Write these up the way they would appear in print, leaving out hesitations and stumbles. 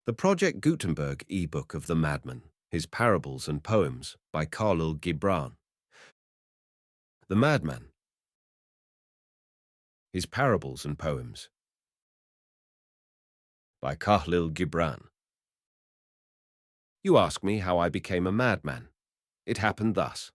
The Project Gutenberg e-book of the Madman, His Parables and Poems by Kahlil Gibran. The Madman, His Parables and Poems by Kahlil Gibran. You ask me how I became a madman. It happened thus.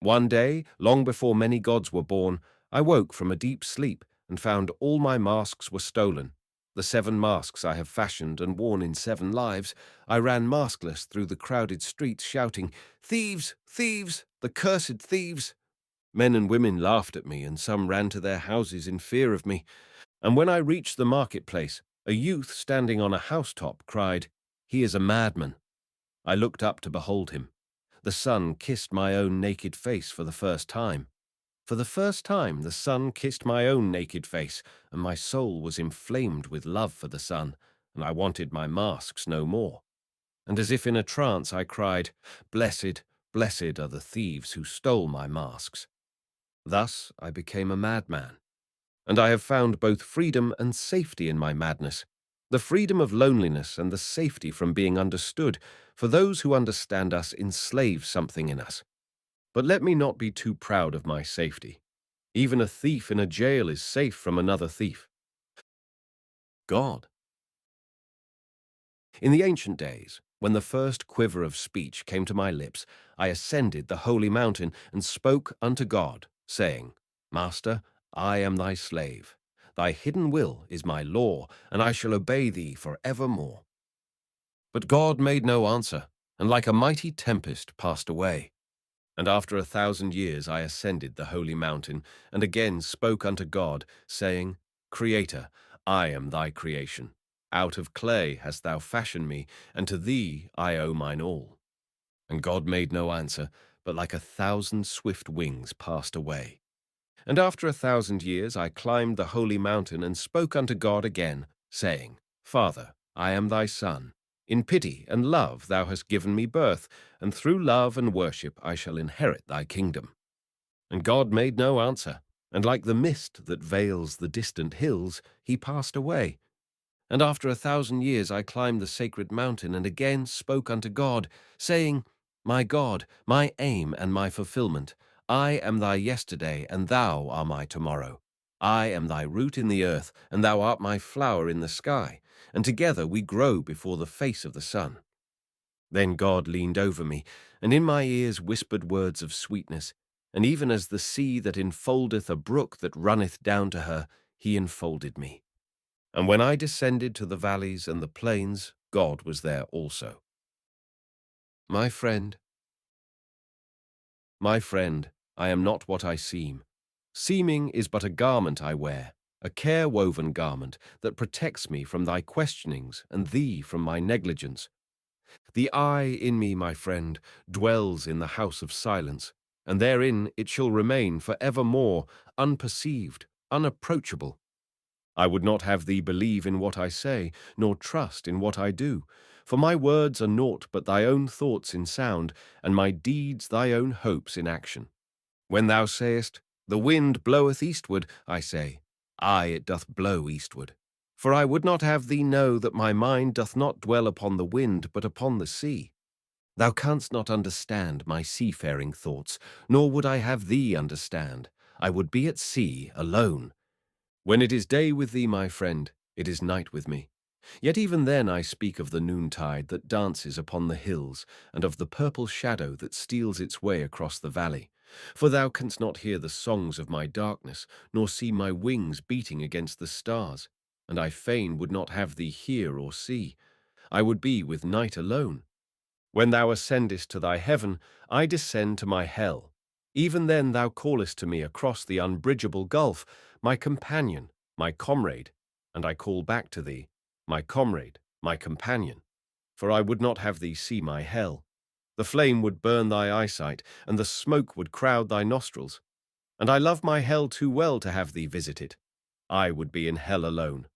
One day, long before many gods were born, I woke from a deep sleep and found all my masks were stolen. The 7 masks I have fashioned and worn in 7 lives. I ran maskless through the crowded streets shouting, "Thieves! Thieves! The cursed thieves!" Men and women laughed at me, and some ran to their houses in fear of me. And when I reached the marketplace, a youth standing on a housetop cried, "He is a madman." I looked up to behold him. The sun kissed my own naked face for the first time. For the first time, the sun kissed my own naked face, and my soul was inflamed with love for the sun, and I wanted my masks no more. And as if in a trance, I cried, "Blessed, blessed are the thieves who stole my masks." Thus I became a madman. And I have found both freedom and safety in my madness, the freedom of loneliness and the safety from being understood, for those who understand us enslave something in us. But let me not be too proud of my safety. Even a thief in a jail is safe from another thief. God. In the ancient days, when the first quiver of speech came to my lips, I ascended the holy mountain and spoke unto God, saying, "Master, I am thy slave. Thy hidden will is my law, and I shall obey thee for evermore." But God made no answer, and like a mighty tempest passed away. And after 1,000 years I ascended the holy mountain, and again spoke unto God, saying, "Creator, I am thy creation. Out of clay hast thou fashioned me, and to thee I owe mine all." And God made no answer, but like 1,000 swift wings passed away. And after 1,000 years I climbed the holy mountain and spoke unto God again, saying, "Father, I am thy son. In pity and love thou hast given me birth, and through love and worship I shall inherit thy kingdom." And God made no answer, and like the mist that veils the distant hills, he passed away. And after 1,000 years I climbed the sacred mountain and again spoke unto God, saying, "My God, my aim and my fulfillment, I am thy yesterday, and thou art my tomorrow. I am thy root in the earth, and thou art my flower in the sky, and together we grow before the face of the sun." Then God leaned over me, and in my ears whispered words of sweetness, and even as the sea that enfoldeth a brook that runneth down to her, he enfolded me. And when I descended to the valleys and the plains, God was there also. My friend, I am not what I seem. Seeming is but a garment I wear, a care-woven garment that protects me from thy questionings and thee from my negligence. The I in me, my friend, dwells in the house of silence, and therein it shall remain for evermore, unperceived, unapproachable. I would not have thee believe in what I say, nor trust in what I do, for my words are naught but thy own thoughts in sound, and my deeds thy own hopes in action. When thou sayest, "The wind bloweth eastward," I say, "Aye, it doth blow eastward." For I would not have thee know that my mind doth not dwell upon the wind, but upon the sea. Thou canst not understand my seafaring thoughts, nor would I have thee understand. I would be at sea, alone. When it is day with thee, my friend, it is night with me. Yet even then I speak of the noontide that dances upon the hills, and of the purple shadow that steals its way across the valley. For thou canst not hear the songs of my darkness, nor see my wings beating against the stars. And I fain would not have thee hear or see. I would be with night alone. When thou ascendest to thy heaven, I descend to my hell. Even then thou callest to me across the unbridgeable gulf, my companion, my comrade, and I call back to thee, my comrade, my companion, for I would not have thee see my hell. The flame would burn thy eyesight, and the smoke would crowd thy nostrils. And I love my hell too well to have thee visit it. I would be in hell alone.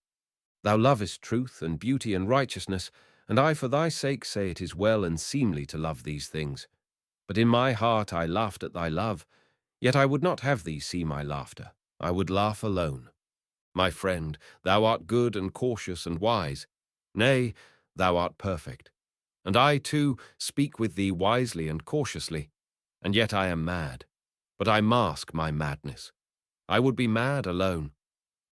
Thou lovest truth and beauty and righteousness, and I for thy sake say it is well and seemly to love these things. But in my heart I laughed at thy love, yet I would not have thee see my laughter. I would laugh alone. My friend, thou art good and cautious and wise. Nay, thou art perfect. And I, too, speak with thee wisely and cautiously. And yet I am mad, but I mask my madness. I would be mad alone.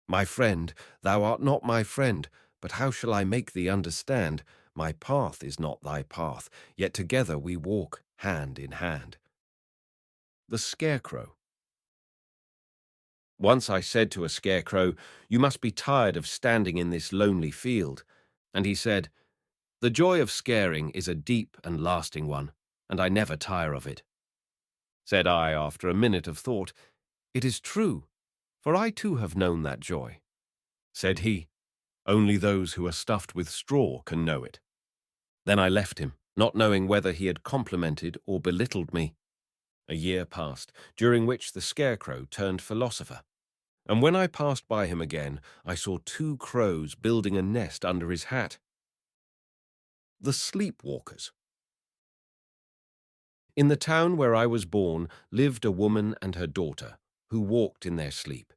My friend, thou art not my friend, but how shall I make thee understand? My path is not thy path, yet together we walk hand in hand. The Scarecrow. Once I said to a scarecrow, "You must be tired of standing in this lonely field." And he said, "The joy of scaring is a deep and lasting one, and I never tire of it." Said I, after a minute of thought, "It is true, for I too have known that joy." Said he, "Only those who are stuffed with straw can know it." Then I left him, not knowing whether he had complimented or belittled me. A year passed, during which the scarecrow turned philosopher. And when I passed by him again, I saw two crows building a nest under his hat. The Sleepwalkers. In the town where I was born lived a woman and her daughter, who walked in their sleep.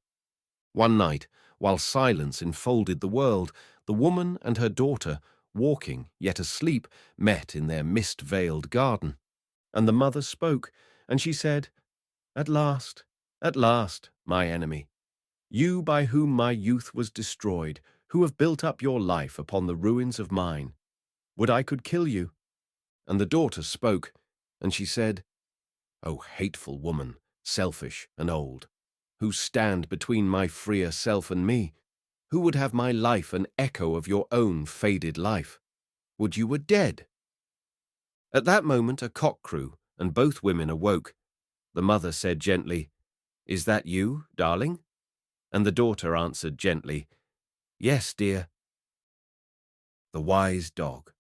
One night, while silence enfolded the world, the woman and her daughter, walking yet asleep, met in their mist-veiled garden. And the mother spoke, and she said, at last, my enemy, you by whom my youth was destroyed, who have built up your life upon the ruins of mine, would I could kill you." And the daughter spoke, and she said, "O hateful woman, selfish and old, who stand between my freer self and me, who would have my life an echo of your own faded life? Would you were dead." At that moment a cock crew, and both women awoke. The mother said gently, "Is that you, darling?" And the daughter answered gently, "Yes, dear." The Wise Dog.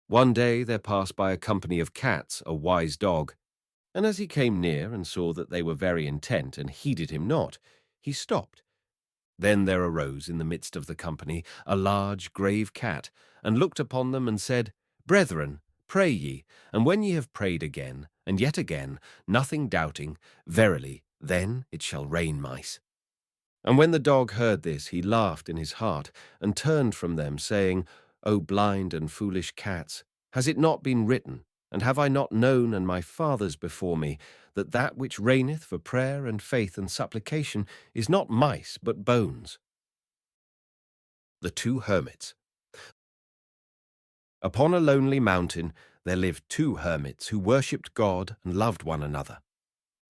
One day there passed by a company of cats a wise dog, and as he came near and saw that they were very intent and heeded him not, he stopped. Then there arose in the midst of the company a large grave cat, and looked upon them and said, "Brethren, pray ye, and when ye have prayed again, and yet again, nothing doubting, verily, then it shall rain mice." And when the dog heard this, he laughed in his heart, and turned from them, saying, "O blind and foolish cats, has it not been written, and have I not known, and my fathers before me, that that which reigneth for prayer and faith and supplication is not mice but bones?" The Two Hermits. Upon a lonely mountain there lived two hermits who worshipped God and loved one another.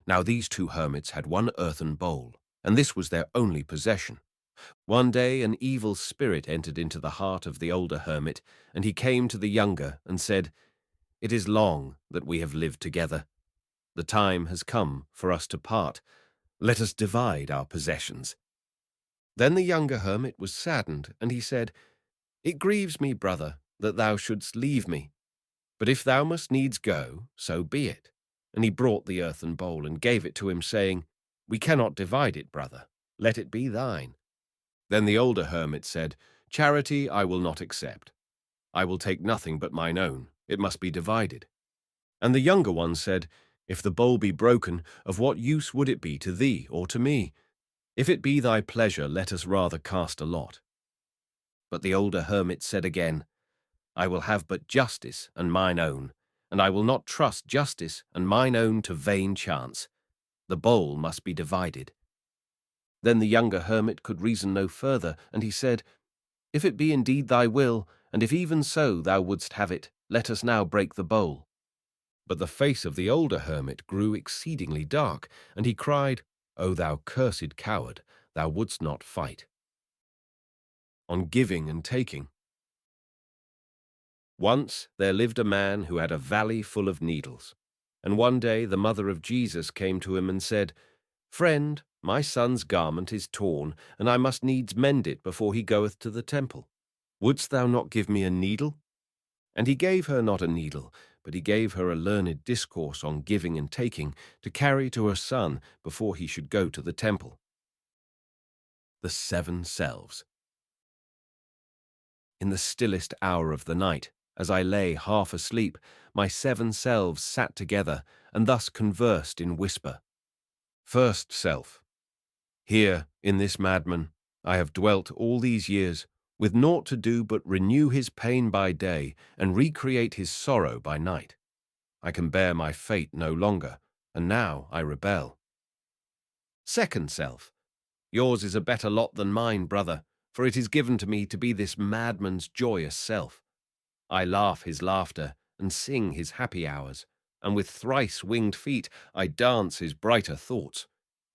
Now these two hermits had one earthen bowl, and this was their only possession. One day an evil spirit entered into the heart of the older hermit, and he came to the younger and said, "It is long that we have lived together. The time has come for us to part. Let us divide our possessions." Then the younger hermit was saddened, and he said, "It grieves me, brother, that thou shouldst leave me. But if thou must needs go, so be it." And he brought the earthen bowl and gave it to him, saying, "We cannot divide it, brother. Let it be thine." Then the older hermit said, "Charity I will not accept. I will take nothing but mine own. It must be divided." And the younger one said, "If the bowl be broken, of what use would it be to thee or to me? If it be thy pleasure, let us rather cast a lot." But the older hermit said again, "I will have but justice and mine own, and I will not trust justice and mine own to vain chance. The bowl must be divided." Then the younger hermit could reason no further, and he said, "If it be indeed thy will, and if even so thou wouldst have it, let us now break the bowl." But the face of the older hermit grew exceedingly dark, and he cried, "O thou cursed coward, thou wouldst not fight." On giving and taking. Once there lived a man who had a valley full of needles. And one day the mother of Jesus came to him and said, "Friend, my son's garment is torn, and I must needs mend it before he goeth to the temple. Wouldst thou not give me a needle?" And he gave her not a needle, but he gave her a learned discourse on giving and taking, to carry to her son before he should go to the temple. The Seven Selves. In the stillest hour of the night, as I lay half asleep, my seven selves sat together, and thus conversed in whisper. First self. Here, in this madman, I have dwelt all these years, with naught to do but renew his pain by day and recreate his sorrow by night. I can bear my fate no longer, and now I rebel. Second self. Yours is a better lot than mine, brother, for it is given to me to be this madman's joyous self. I laugh his laughter and sing his happy hours, and with thrice-winged feet I dance his brighter thoughts.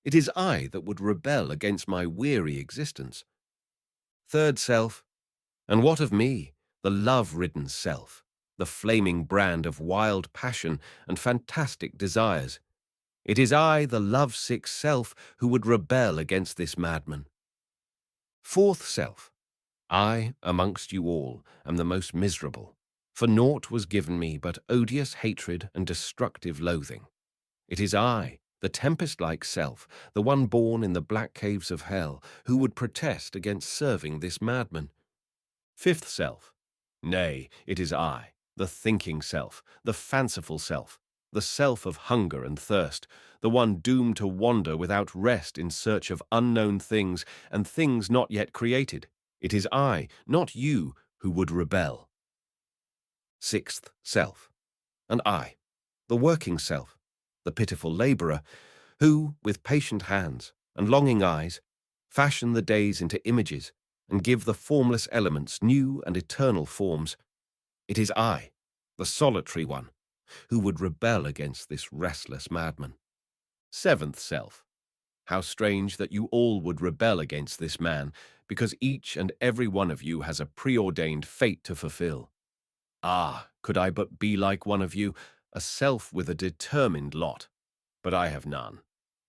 It is I that would rebel against my weary existence. Third self. And what of me, the love-ridden self, the flaming brand of wild passion and fantastic desires? It is I, the love-sick self, who would rebel against this madman. Fourth self. I, amongst you all, am the most miserable, for naught was given me but odious hatred and destructive loathing. It is I, the tempest-like self, the one born in the black caves of hell, who would protest against serving this madman. Fifth self. Nay, it is I, the thinking self, the fanciful self, the self of hunger and thirst, the one doomed to wander without rest in search of unknown things and things not yet created. It is I, not you, who would rebel. Sixth self. And I, the working self, the pitiful labourer, who, with patient hands and longing eyes, fashion the days into images and give the formless elements new and eternal forms. It is I, the solitary one, who would rebel against this restless madman. Seventh self. How strange that you all would rebel against this man, because each and every one of you has a preordained fate to fulfill. Ah, could I but be like one of you, a self with a determined lot. But I have none.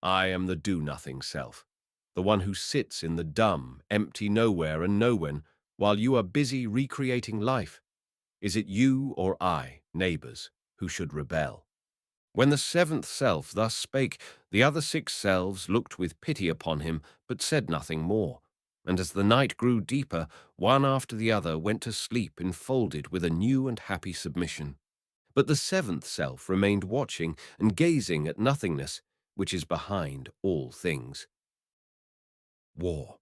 I am the do-nothing self, the one who sits in the dumb, empty nowhere and nowhen, while you are busy recreating life. Is it you or I, neighbours, who should rebel? When the seventh self thus spake, the other six selves looked with pity upon him, but said nothing more. And as the night grew deeper, one after the other went to sleep enfolded with a new and happy submission. But the seventh self remained watching and gazing at nothingness, which is behind all things. War.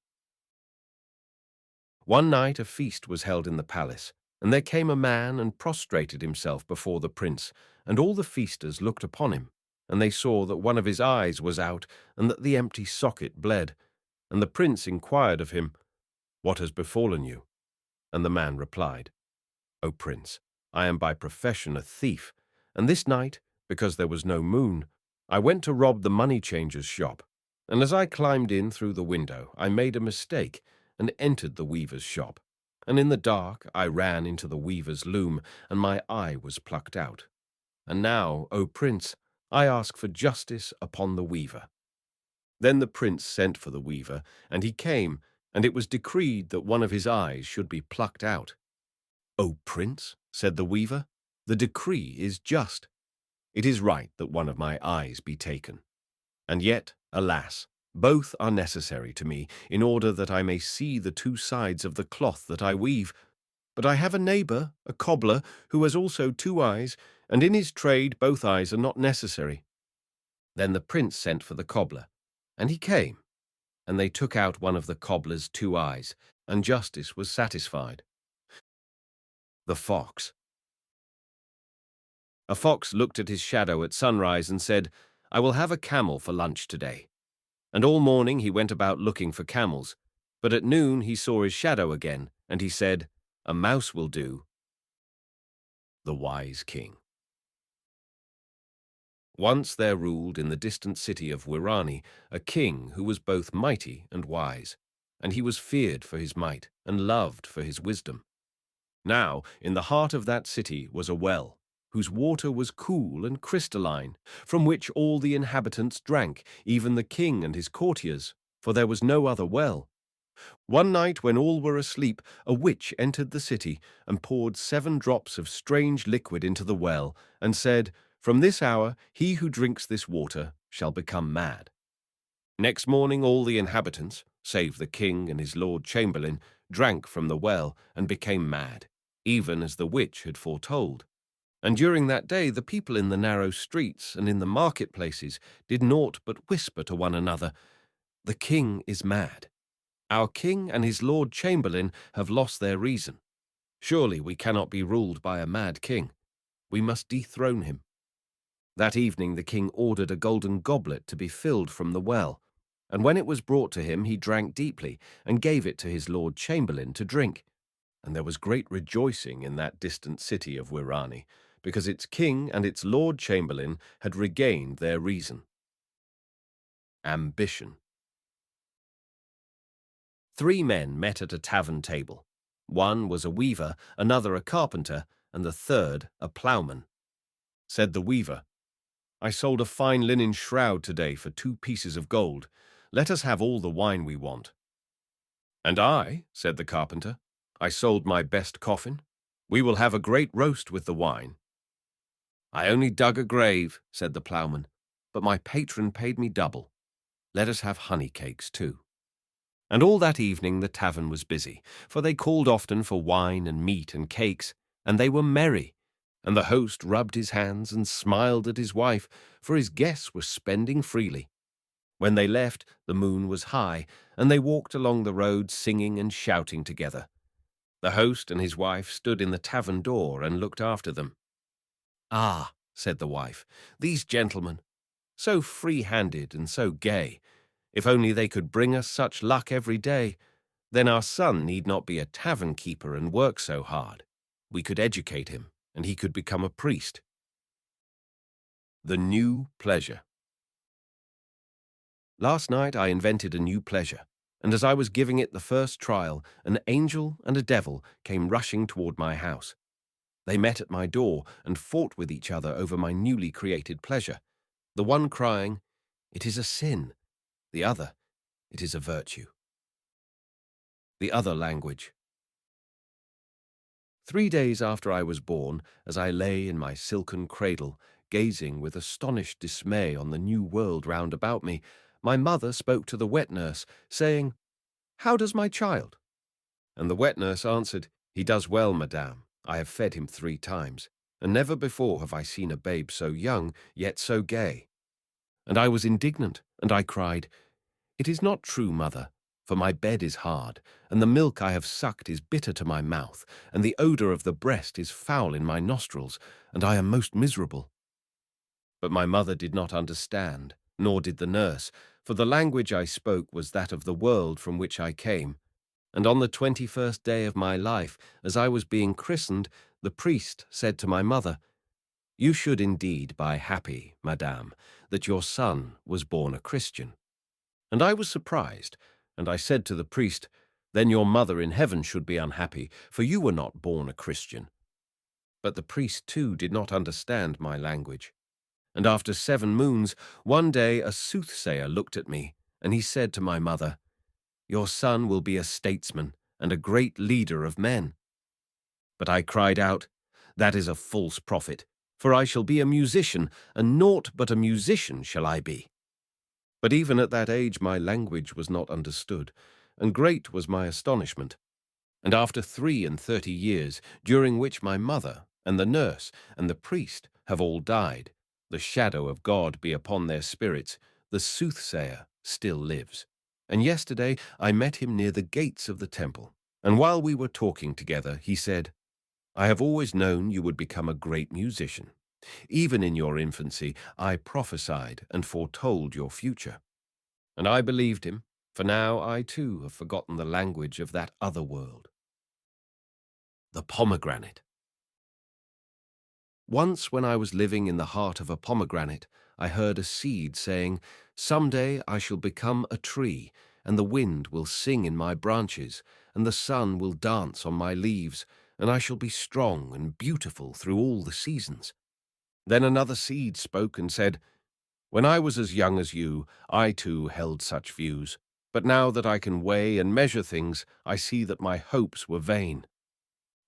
One night a feast was held in the palace, and there came a man and prostrated himself before the prince, and all the feasters looked upon him, and they saw that one of his eyes was out, and that the empty socket bled. And the prince inquired of him, "What has befallen you?" And the man replied, "O prince, I am by profession a thief, and this night, because there was no moon, I went to rob the money-changer's shop, and as I climbed in through the window, I made a mistake, and entered the weaver's shop. And in the dark I ran into the weaver's loom, and my eye was plucked out. And now, O prince, I ask for justice upon the weaver." Then the prince sent for the weaver, and he came, and it was decreed that one of his eyes should be plucked out. "O prince," said the weaver, "the decree is just. It is right that one of my eyes be taken. And yet, alas, both are necessary to me, in order that I may see the two sides of the cloth that I weave. But I have a neighbour, a cobbler, who has also two eyes, and in his trade both eyes are not necessary." Then the prince sent for the cobbler, and he came, and they took out one of the cobbler's two eyes, and justice was satisfied. The fox. A fox looked at his shadow at sunrise and said, "I will have a camel for lunch today." And all morning he went about looking for camels, but at noon he saw his shadow again, and he said, "A mouse will do." The wise king. Once there ruled in the distant city of Wirani a king who was both mighty and wise, and he was feared for his might and loved for his wisdom. Now, in the heart of that city was a well, whose water was cool and crystalline, from which all the inhabitants drank, even the king and his courtiers, for there was no other well. One night when all were asleep, a witch entered the city and poured 7 drops of strange liquid into the well, and said, "From this hour he who drinks this water shall become mad." Next morning all the inhabitants, save the king and his lord chamberlain, drank from the well and became mad, even as the witch had foretold. And during that day the people in the narrow streets and in the marketplaces did naught but whisper to one another, "The king is mad." Our king and his lord chamberlain have lost their reason. Surely we cannot be ruled by a mad king. We must dethrone him." That evening the king ordered a golden goblet to be filled from the well, and when it was brought to him he drank deeply and gave it to his lord chamberlain to drink. And there was great rejoicing in that distant city of Wirani, because its king and its lord chamberlain had regained their reason. Ambition. 3 men met at a tavern table. One was a weaver, another a carpenter, and the third a ploughman. Said the weaver, "I sold a fine linen shroud today for 2 pieces of gold. Let us have all the wine we want." "And I," said the carpenter, "I sold my best coffin. We will have a great roast with the wine." "I only dug a grave," said the ploughman, "but my patron paid me double. Let us have honey cakes too." And all that evening the tavern was busy, for they called often for wine and meat and cakes, and they were merry. And the host rubbed his hands and smiled at his wife, for his guests were spending freely. When they left, the moon was high, and they walked along the road singing and shouting together. The host and his wife stood in the tavern door and looked after them. "Ah," said the wife, "these gentlemen, so free-handed and so gay. If only they could bring us such luck every day, then our son need not be a tavern keeper and work so hard. We could educate him, and he could become a priest." The new pleasure. Last night I invented a new pleasure, and as I was giving it the first trial, an angel and a devil came rushing toward my house. They met at my door and fought with each other over my newly created pleasure, the one crying, "It is a sin," the other, "It is a virtue." The other language. 3 days after I was born, as I lay in my silken cradle, gazing with astonished dismay on the new world round about me, my mother spoke to the wet nurse, saying, "How does my child?" And the wet nurse answered, "He does well, madame. I have fed him 3 times, and never before have I seen a babe so young, yet so gay." And I was indignant, and I cried, "It is not true, mother, for my bed is hard, and the milk I have sucked is bitter to my mouth, and the odor of the breast is foul in my nostrils, and I am most miserable." But my mother did not understand, nor did the nurse, for the language I spoke was that of the world from which I came. And on the 21st day of my life, as I was being christened, the priest said to my mother, "You should indeed be happy, madame, that your son was born a Christian." And I was surprised, and I said to the priest, "Then your mother in heaven should be unhappy, for you were not born a Christian." But the priest too did not understand my language. And after 7 moons, one day a soothsayer looked at me, and he said to my mother, "Your son will be a statesman and a great leader of men." But I cried out, "That is a false prophet, for I shall be a musician, and naught but a musician shall I be." But even at that age my language was not understood, and great was my astonishment. And after 33 years, during which my mother, and the nurse, and the priest have all died, the shadow of God be upon their spirits, the soothsayer still lives. And yesterday I met him near the gates of the temple, and while we were talking together, he said, "I have always known you would become a great musician. Even in your infancy, I prophesied and foretold your future." And I believed him, for now I too have forgotten the language of that other world. The pomegranate. Once when I was living in the heart of a pomegranate, I heard a seed saying, "Someday I shall become a tree, and the wind will sing in my branches, and the sun will dance on my leaves, and I shall be strong and beautiful through all the seasons." Then another seed spoke and said, "When I was as young as you, I too held such views. But now that I can weigh and measure things, I see that my hopes were vain."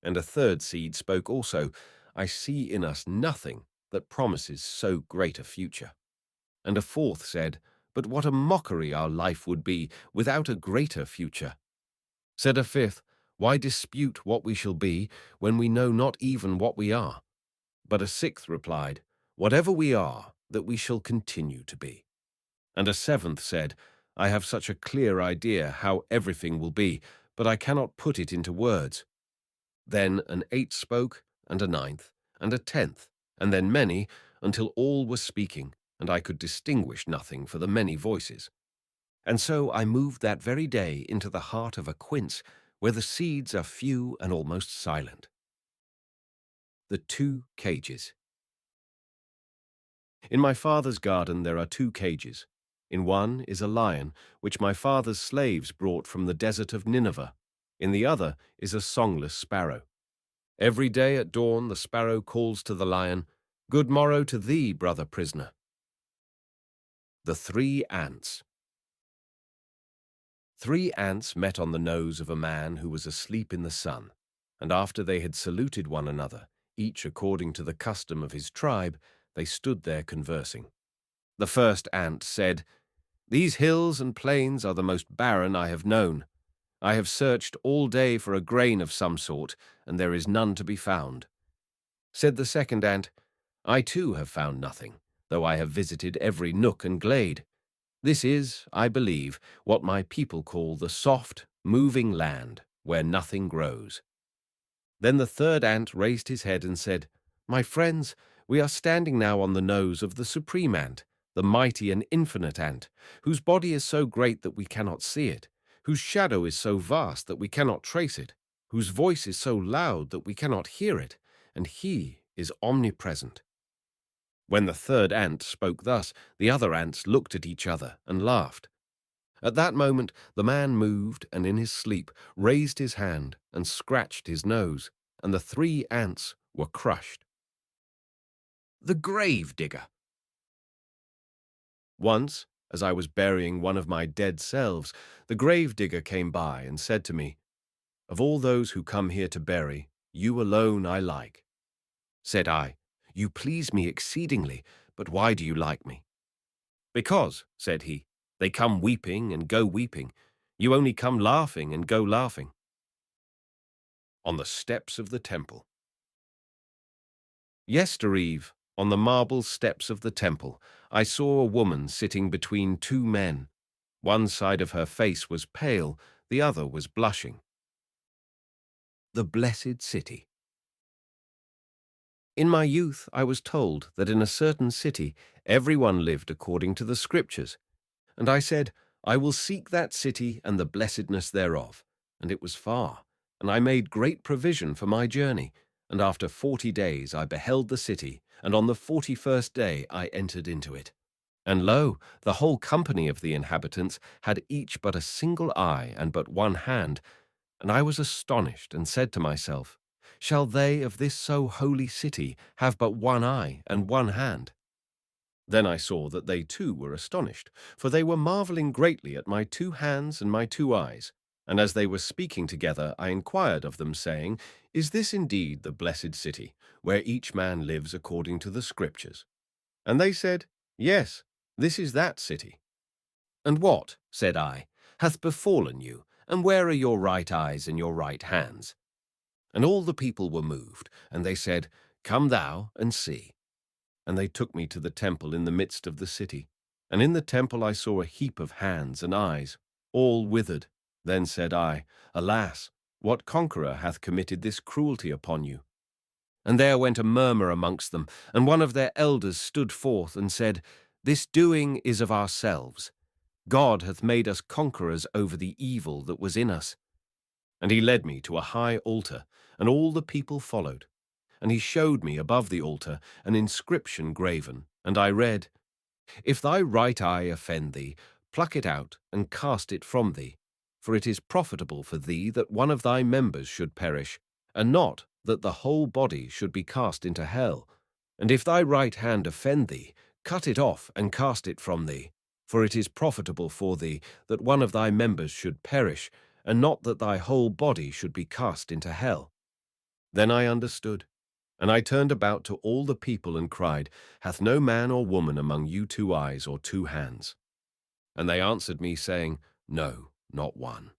And a third seed spoke also, "I see in us nothing that promises so great a future." And a fourth said, "But what a mockery our life would be without a greater future." Said a fifth, "Why dispute what we shall be when we know not even what we are?" But a sixth replied, "Whatever we are, that we shall continue to be." And a seventh said, I have such a clear idea how everything will be, but I cannot put it into words." Then an eighth spoke, and a ninth, and a tenth, and then many, until all were speaking, and I could distinguish nothing for the many voices. And so I moved that very day into the heart of a quince, where the seeds are few and almost silent. The two cages. In my father's garden there are two cages. In one is a lion, which my father's slaves brought from the desert of Nineveh. In the other is a songless sparrow. Every day at dawn the sparrow calls to the lion, "Good morrow to thee, brother prisoner." The three ants. 3 ants met on the nose of a man who was asleep in the sun, and after they had saluted one another, each according to the custom of his tribe, they stood there conversing. The first ant said, "These hills and plains are the most barren I have known. I have searched all day for a grain of some sort, and there is none to be found." Said the second ant, "I too have found nothing, though I have visited every nook and glade. This is, I believe, what my people call the soft, moving land, where nothing grows." Then the third ant raised his head and said, "My friends, we are standing now on the nose of the supreme ant, the mighty and infinite ant, whose body is so great that we cannot see it, whose shadow is so vast that we cannot trace it, whose voice is so loud that we cannot hear it, and he is omnipresent." When the third ant spoke thus, the other ants looked at each other and laughed. At that moment the man moved, and in his sleep raised his hand and scratched his nose, and the 3 ants were crushed. The grave digger. Once, as I was burying one of my dead selves, the grave digger came by and said to me, "Of all those who come here to bury, you alone I like." Said I, "You please me exceedingly, but why do you like me?" "Because," said he, "they come weeping and go weeping. You only come laughing and go laughing." On the steps of the temple. Yestereve, on the marble steps of the temple, I saw a woman sitting between 2 men. One side of her face was pale, the other was blushing. The blessed city. In my youth I was told that in a certain city everyone lived according to the Scriptures, and I said, "I will seek that city and the blessedness thereof." And it was far, and I made great provision for my journey, and after 40 days I beheld the city, and on the 41st day I entered into it. And lo, the whole company of the inhabitants had each but a single eye and but one hand, and I was astonished and said to myself, "Shall they of this so holy city have but one eye and one hand?" Then I saw that they too were astonished, for they were marveling greatly at my 2 hands and my 2 eyes. And as they were speaking together, I inquired of them, saying, "Is this indeed the blessed city, where each man lives according to the Scriptures?" And they said, "Yes, this is that city." "And what," said I, "hath befallen you, and where are your right eyes and your right hands?" And all the people were moved, and they said, "Come thou and see." And they took me to the temple in the midst of the city. And in the temple I saw a heap of hands and eyes, all withered. Then said I, "Alas, what conqueror hath committed this cruelty upon you?" And there went a murmur amongst them, and one of their elders stood forth and said, "This doing is of ourselves. God hath made us conquerors over the evil that was in us." And he led me to a high altar, and all the people followed. And he showed me above the altar an inscription graven, and I read, "If thy right eye offend thee, pluck it out and cast it from thee. For it is profitable for thee that one of thy members should perish, and not that the whole body should be cast into hell. And if thy right hand offend thee, cut it off and cast it from thee. For it is profitable for thee that one of thy members should perish, and not that thy whole body should be cast into hell." Then I understood, and I turned about to all the people and cried, "Hath no man or woman among you 2 eyes or 2 hands?" And they answered me, saying, "No, not one.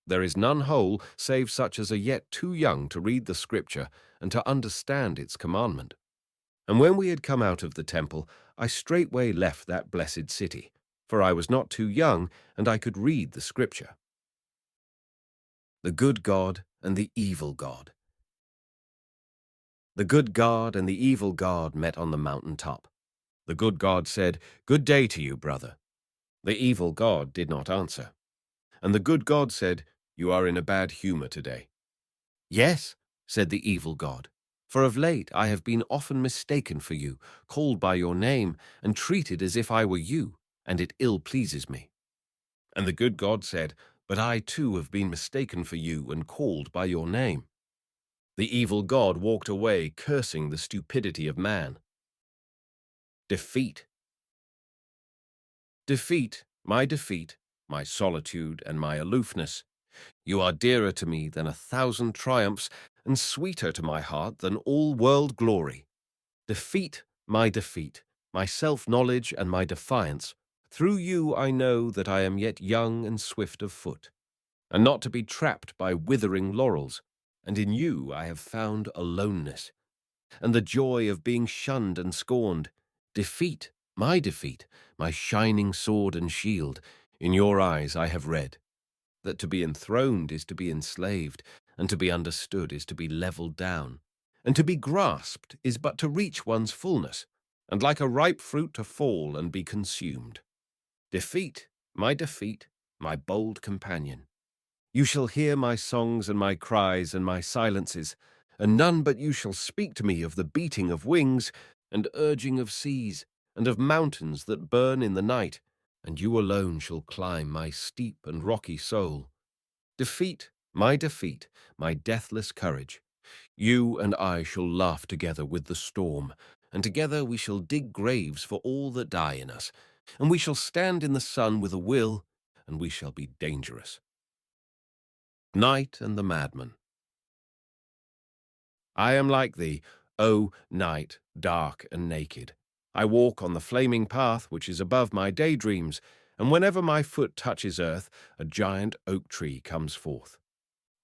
There is none whole, save such as are yet too young to read the Scripture and to understand its commandment." And when we had come out of the temple, I straightway left that blessed city, for I was not too young, and I could read the scripture. The good God and the evil God. The good God and the evil God met on the mountain top. The good God said, "Good day to you, brother." The evil God did not answer. And the good God said, "You are in a bad humor today." "Yes," said the evil God, "for of late I have been often mistaken for you, called by your name, and treated as if I were you, and it ill pleases me." And the good God said, "But I too have been mistaken for you and called by your name." The evil God walked away, cursing the stupidity of man. Defeat. Defeat, my solitude and my aloofness. You are dearer to me than 1,000 triumphs, and sweeter to my heart than all world glory. Defeat, my self-knowledge and my defiance. Through you I know that I am yet young and swift of foot, and not to be trapped by withering laurels. And in you I have found aloneness, and the joy of being shunned and scorned. Defeat, my shining sword and shield. In your eyes I have read that to be enthroned is to be enslaved, and to be understood is to be leveled down, and to be grasped is but to reach one's fullness, and like a ripe fruit to fall and be consumed. Defeat, my bold companion. You shall hear my songs and my cries and my silences, and none but you shall speak to me of the beating of wings and urging of seas, and of mountains that burn in the night, and you alone shall climb my steep and rocky soul. Defeat, my deathless courage. You and I shall laugh together with the storm, and together we shall dig graves for all that die in us, and we shall stand in the sun with a will, and we shall be dangerous. Night and the Madman. I am like thee, O night, dark and naked. I walk on the flaming path which is above my daydreams, and whenever my foot touches earth, a giant oak tree comes forth.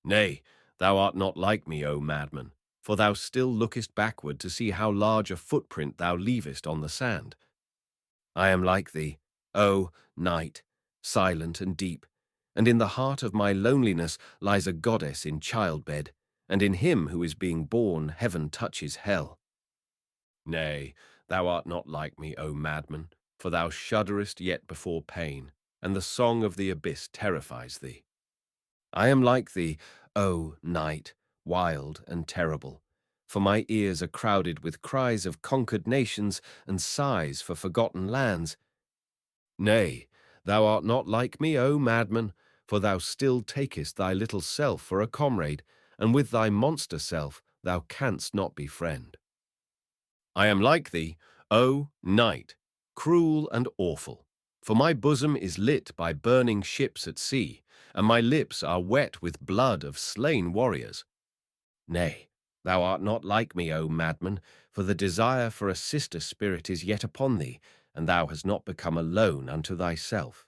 Nay, thou art not like me, O madman, for thou still lookest backward to see how large a footprint thou leavest on the sand. I am like thee, O night, silent and deep, and in the heart of my loneliness lies a goddess in childbed, and in him who is being born heaven touches hell. Nay, thou art not like me, O madman, for thou shudderest yet before pain, and the song of the abyss terrifies thee. I am like thee, O night, wild and terrible, for my ears are crowded with cries of conquered nations and sighs for forgotten lands. Nay, thou art not like me, O madman, for thou still takest thy little self for a comrade, and with thy monster self thou canst not be friend. I am like thee, O night, cruel and awful, for my bosom is lit by burning ships at sea, and my lips are wet with blood of slain warriors. Nay, thou art not like me, O madman, for the desire for a sister spirit is yet upon thee, and thou hast not become alone unto thyself.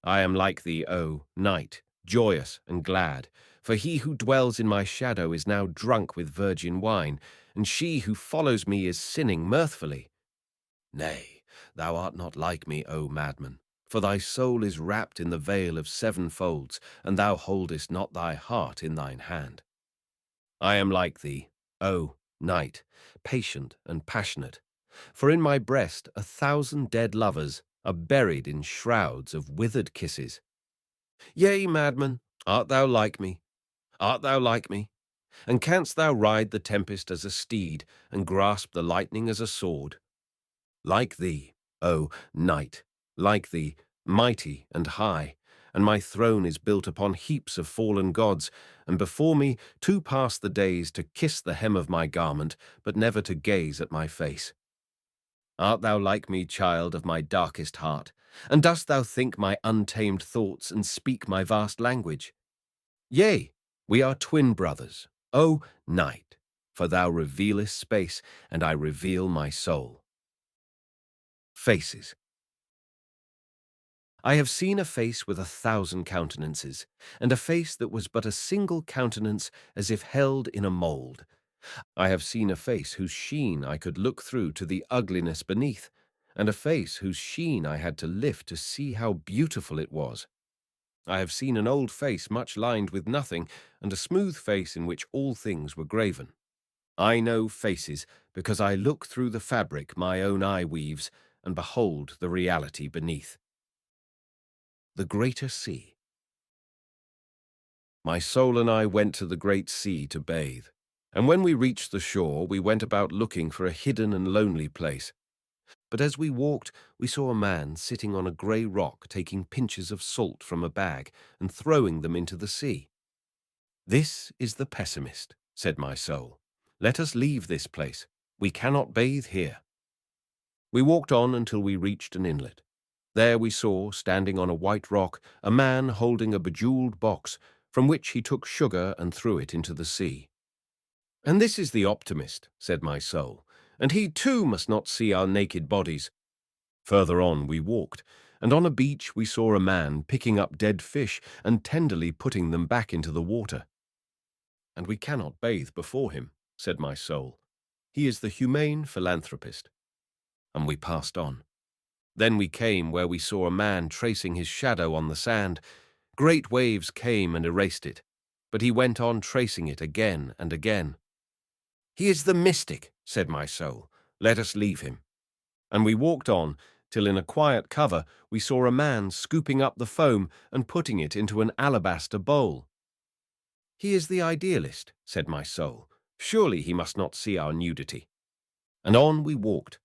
I am like thee, O night, joyous and glad, for he who dwells in my shadow is now drunk with virgin wine, and she who follows me is sinning mirthfully. Nay, thou art not like me, O madman, for thy soul is wrapped in the veil of 7 folds, and thou holdest not thy heart in thine hand. I am like thee, O night, patient and passionate, for in my breast 1,000 dead lovers are buried in shrouds of withered kisses. Yea, madman, art thou like me? Art thou like me? And canst thou ride the tempest as a steed, and grasp the lightning as a sword? Like thee, O night, like thee, mighty and high, and my throne is built upon heaps of fallen gods, and before me 2 pass the days to kiss the hem of my garment, but never to gaze at my face. Art thou like me, child of my darkest heart, and dost thou think my untamed thoughts and speak my vast language? Yea, we are twin brothers, O night, for thou revealest space, and I reveal my soul. Faces. I have seen a face with 1,000 countenances, and a face that was but a single countenance as if held in a mould. I have seen a face whose sheen I could look through to the ugliness beneath, and a face whose sheen I had to lift to see how beautiful it was. I have seen an old face much lined with nothing, and a smooth face in which all things were graven. I know faces, because I look through the fabric my own eye weaves, and behold the reality beneath. The greater sea. My soul and I went to the great sea to bathe, and when we reached the shore, we went about looking for a hidden and lonely place. But as we walked, we saw a man sitting on a grey rock taking pinches of salt from a bag and throwing them into the sea. "This is the pessimist," said my soul. "Let us leave this place. We cannot bathe here." We walked on until we reached an inlet. There we saw, standing on a white rock, a man holding a bejewelled box, from which he took sugar and threw it into the sea. "And this is the optimist," said my soul, "and he too must not see our naked bodies." Further on we walked, and on a beach we saw a man picking up dead fish and tenderly putting them back into the water. "And we cannot bathe before him," said my soul. "He is the humane philanthropist." And we passed on. Then we came where we saw a man tracing his shadow on the sand. Great waves came and erased it, but he went on tracing it again and again. "He is the mystic," said my soul. "Let us leave him." And we walked on, till in a quiet cover we saw a man scooping up the foam and putting it into an alabaster bowl. "He is the idealist," said my soul. "Surely he must not see our nudity." And on we walked.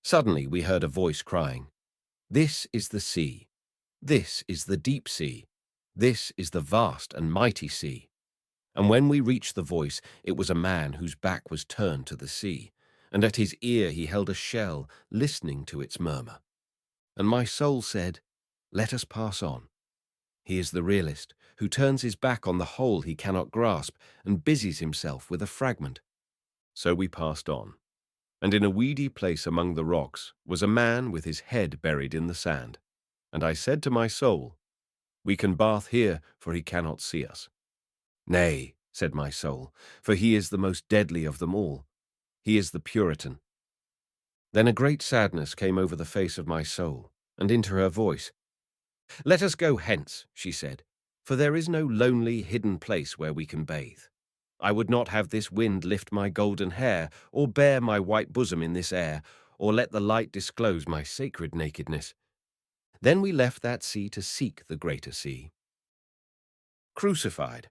Suddenly we heard a voice crying, "This is the sea. This is the deep sea. This is the vast and mighty sea." And when we reached the voice, it was a man whose back was turned to the sea, and at his ear he held a shell, listening to its murmur. And my soul said, "Let us pass on." He is the realist, who turns his back on the whole he cannot grasp, and busies himself with a fragment. So we passed on. And in a weedy place among the rocks was a man with his head buried in the sand. And I said to my soul, "We can bath here, for he cannot see us." "Nay," said my soul, "for he is the most deadly of them all. He is the Puritan." Then a great sadness came over the face of my soul, and into her voice. "Let us go hence," she said, "for there is no lonely, hidden place where we can bathe. I would not have this wind lift my golden hair, or bare my white bosom in this air, or let the light disclose my sacred nakedness." Then we left that sea to seek the greater sea. Crucified.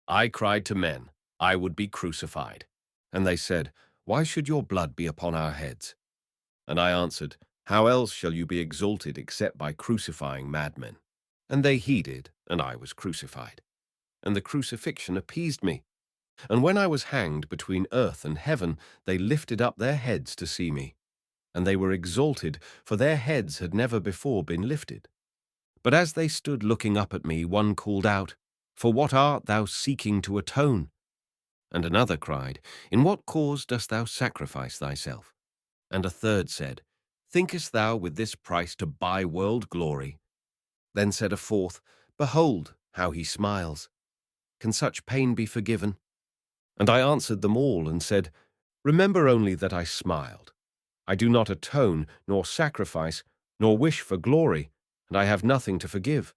I cried to men, I would be crucified. And they said, "Why should your blood be upon our heads?" And I answered, "How else shall you be exalted except by crucifying madmen?" And they heeded, and I was crucified. And the crucifixion appeased me. And when I was hanged between earth and heaven, they lifted up their heads to see me. And they were exalted, for their heads had never before been lifted. But as they stood looking up at me, one called out, "For what art thou seeking to atone?" And another cried, "In what cause dost thou sacrifice thyself?" And a third said, "Thinkest thou with this price to buy world glory?" Then said a fourth, "Behold how he smiles. Can such pain be forgiven?" And I answered them all and said, "Remember only that I smiled. I do not atone, nor sacrifice, nor wish for glory, and I have nothing to forgive.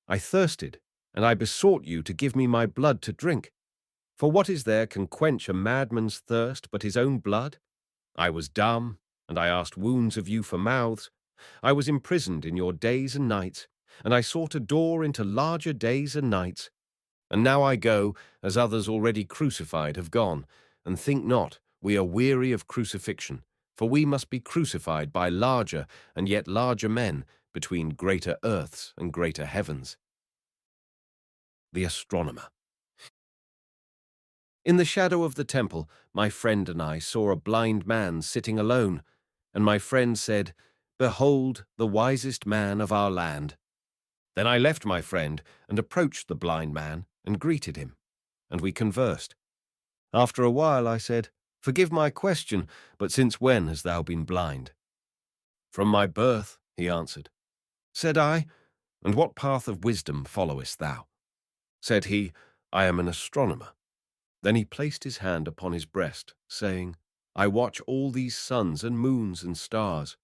I thirsted, and I besought you to give me my blood to drink. For what is there can quench a madman's thirst but his own blood? I was dumb, and I asked wounds of you for mouths. I was imprisoned in your days and nights, and I sought a door into larger days and nights. And now I go, as others already crucified have gone, and think not we are weary of crucifixion, for we must be crucified by larger and yet larger men between greater earths and greater heavens. The astronomer. In the shadow of the temple, my friend and I saw a blind man sitting alone, and my friend said, "Behold the wisest man of our land." Then I left my friend and approached the blind man and greeted him, and we conversed. After a while I said, "Forgive my question, but since when hast thou been blind?" "From my birth," he answered. Said I, "And what path of wisdom followest thou?" Said he, "I am an astronomer." Then he placed his hand upon his breast, saying, I watch all these suns and moons and stars.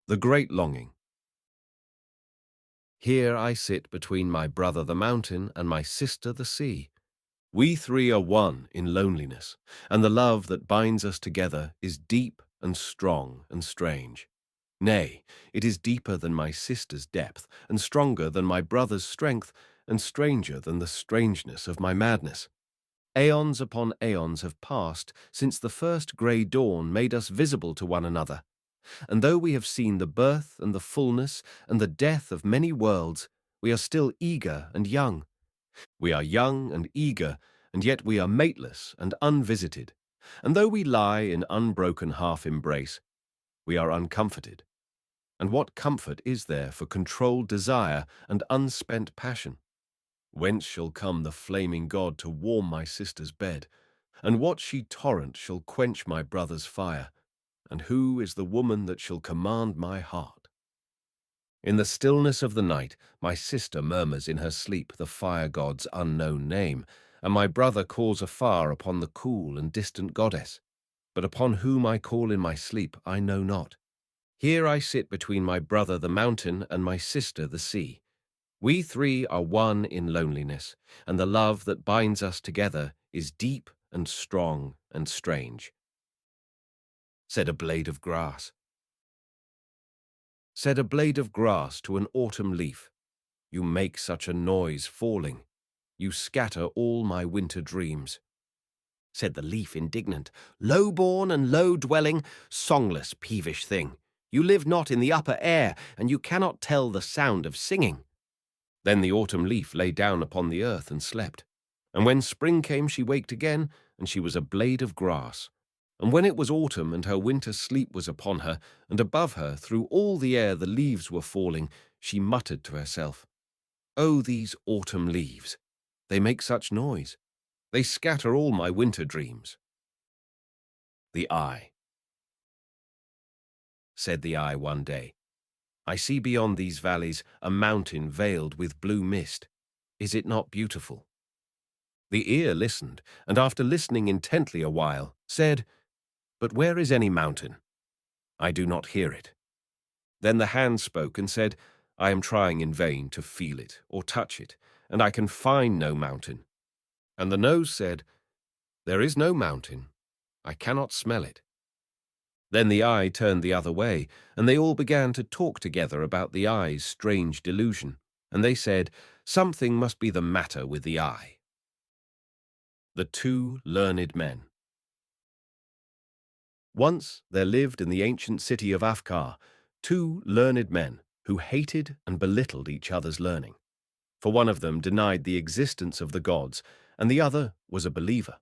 The great longing. Here I sit between my brother the mountain and my sister the sea. We three are one in loneliness, and the love that binds us together is deep and strong and strange. Nay, it is deeper than my sister's depth, and stronger than my brother's strength, and stranger than the strangeness of my madness. Aeons upon aeons have passed since the first grey dawn made us visible to one another, and though we have seen the birth and the fullness and the death of many worlds, we are still eager and young. We are young and eager, and yet we are mateless and unvisited. And though we lie in unbroken half-embrace, we are uncomforted. And what comfort is there for controlled desire and unspent passion? Whence shall come the flaming god to warm my sister's bed? And what she torrent shall quench my brother's fire? And who is the woman that shall command my heart? In the stillness of the night, my sister murmurs in her sleep the fire god's unknown name, and my brother calls afar upon the cool and distant goddess. But upon whom I call in my sleep I know not. Here I sit between my brother the mountain and my sister the sea. We three are one in loneliness, and the love that binds us together is deep and strong and strange. Said a blade of grass. Said a blade of grass to an autumn leaf, "You make such a noise falling. You scatter all my winter dreams." Said the leaf indignant, "Low-born and low-dwelling, songless, peevish thing, you live not in the upper air, and you cannot tell the sound of singing." Then the autumn leaf lay down upon the earth and slept. And when spring came she waked again, and she was a blade of grass. And when it was autumn and her winter sleep was upon her, and above her through all the air the leaves were falling, she muttered to herself, "Oh, these autumn leaves! They make such noise. They scatter all my winter dreams." The eye. Said the eye one day, "I see beyond these valleys a mountain veiled with blue mist. Is it not beautiful?" The ear listened, and after listening intently a while, said, "But where is any mountain? I do not hear it." Then the hand spoke and said, "I am trying in vain to feel it or touch it, and I can find no mountain." And the nose said, "There is no mountain. I cannot smell it." Then the eye turned the other way, and they all began to talk together about the eye's strange delusion. And they said, "Something must be the matter with the eye." The two learned men. Once there lived in the ancient city of Afkar two learned men who hated and belittled each other's learning. For one of them denied the existence of the gods, and the other was a believer.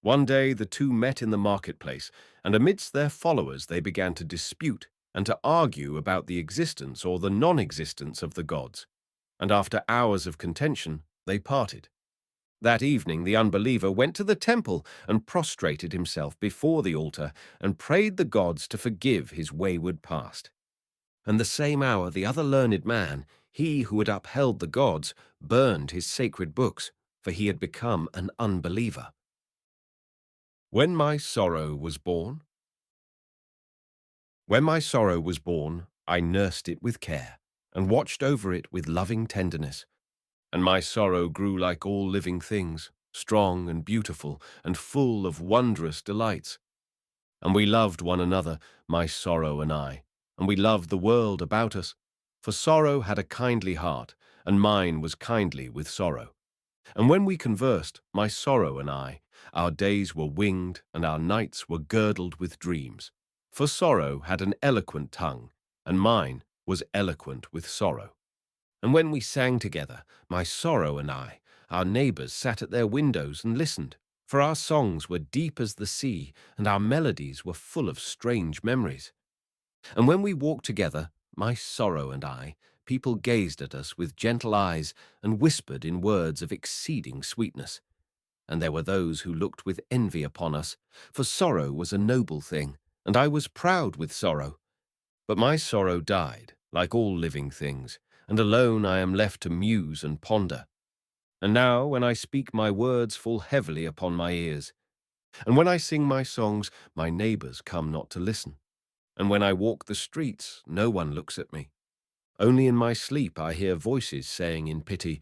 One day the two met in the marketplace, and amidst their followers they began to dispute and to argue about the existence or the non-existence of the gods. And after hours of contention, they parted. That evening the unbeliever went to the temple and prostrated himself before the altar and prayed the gods to forgive his wayward past. And the same hour the other learned man, he who had upheld the gods, burned his sacred books, for he had become an unbeliever. When my sorrow was born. When my sorrow was born, I nursed it with care, and watched over it with loving tenderness. And my sorrow grew like all living things, strong and beautiful, and full of wondrous delights. And we loved one another, my sorrow and I, and we loved the world about us, for sorrow had a kindly heart, and mine was kindly with sorrow. And when we conversed, my sorrow and I, our days were winged, and our nights were girdled with dreams. For sorrow had an eloquent tongue, and mine was eloquent with sorrow. And when we sang together, my sorrow and I, our neighbors sat at their windows and listened, for our songs were deep as the sea, and our melodies were full of strange memories. And when we walked together, my sorrow and I, people gazed at us with gentle eyes and whispered in words of exceeding sweetness. And there were those who looked with envy upon us, for sorrow was a noble thing, and I was proud with sorrow. But my sorrow died, like all living things, and alone I am left to muse and ponder. And now, when I speak, my words fall heavily upon my ears. And when I sing my songs, my neighbors come not to listen. And when I walk the streets, no one looks at me. Only in my sleep I hear voices saying in pity,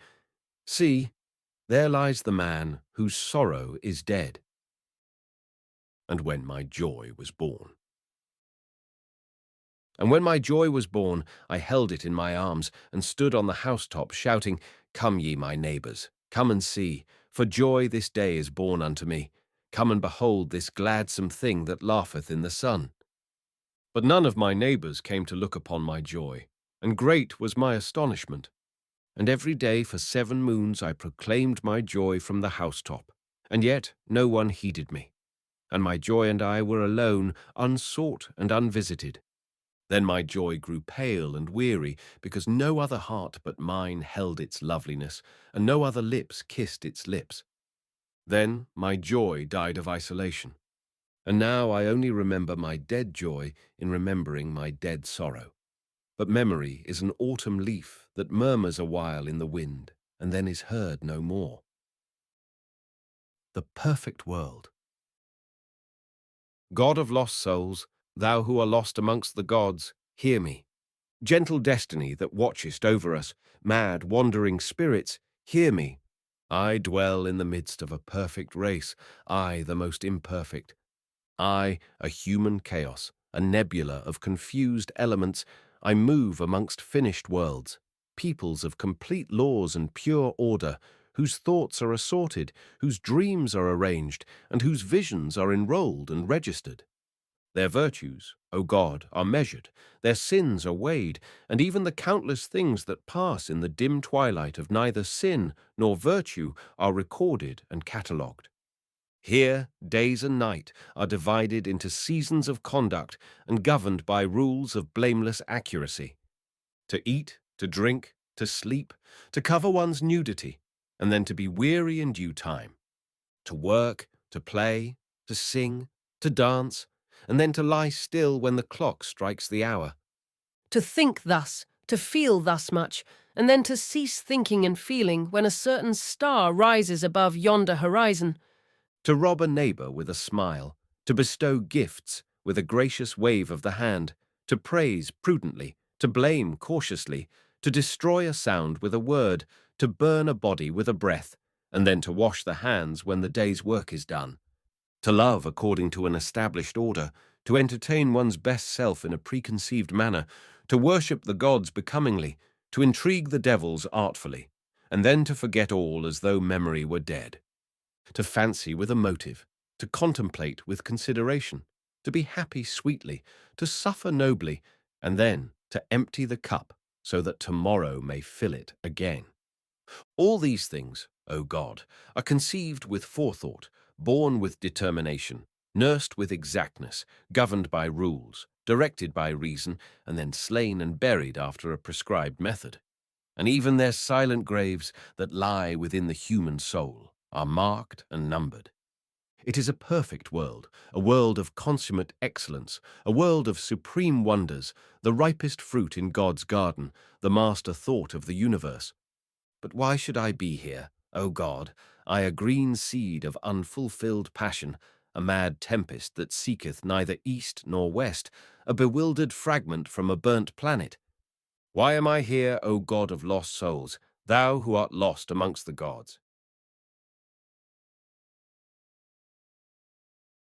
"See, there lies the man whose sorrow is dead." And when my joy was born. And when my joy was born, I held it in my arms and stood on the housetop, shouting, "Come ye, my neighbors, come and see, for joy this day is born unto me. Come and behold this gladsome thing that laugheth in the sun." But none of my neighbors came to look upon my joy, and great was my astonishment. And every day for 7 moons I proclaimed my joy from the housetop, and yet no one heeded me. And my joy and I were alone, unsought and unvisited. Then my joy grew pale and weary, because no other heart but mine held its loveliness, and no other lips kissed its lips. Then my joy died of isolation, and now I only remember my dead joy in remembering my dead sorrow. But memory is an autumn leaf that murmurs a while in the wind, and then is heard no more. The perfect world. God of lost souls, thou who are lost amongst the gods, hear me. Gentle destiny that watchest over us, mad, wandering spirits, hear me. I dwell in the midst of a perfect race, I, the most imperfect. I, a human chaos, a nebula of confused elements. I move amongst finished worlds, peoples of complete laws and pure order, whose thoughts are assorted, whose dreams are arranged, and whose visions are enrolled and registered. Their virtues, O God, are measured, their sins are weighed, and even the countless things that pass in the dim twilight of neither sin nor virtue are recorded and catalogued. Here, days and night are divided into seasons of conduct and governed by rules of blameless accuracy. To eat, to drink, to sleep, to cover one's nudity, and then to be weary in due time. To work, to play, to sing, to dance, and then to lie still when the clock strikes the hour. To think thus, to feel thus much, and then to cease thinking and feeling when a certain star rises above yonder horizon. To rob a neighbor with a smile, to bestow gifts with a gracious wave of the hand, to praise prudently, to blame cautiously, to destroy a sound with a word, to burn a body with a breath, and then to wash the hands when the day's work is done. To love according to an established order, to entertain one's best self in a preconceived manner, to worship the gods becomingly, to intrigue the devils artfully, and then to forget all as though memory were dead. To fancy with a motive, to contemplate with consideration, to be happy sweetly, to suffer nobly, and then to empty the cup so that tomorrow may fill it again. All these things, O God, are conceived with forethought, born with determination, nursed with exactness, governed by rules, directed by reason, and then slain and buried after a prescribed method. And even their silent graves that lie within the human soul are marked and numbered. It is a perfect world, a world of consummate excellence, a world of supreme wonders, the ripest fruit in God's garden, the master thought of the universe. But why should I be here, O God, I a green seed of unfulfilled passion, a mad tempest that seeketh neither east nor west, a bewildered fragment from a burnt planet? Why am I here, O God of lost souls, thou who art lost amongst the gods?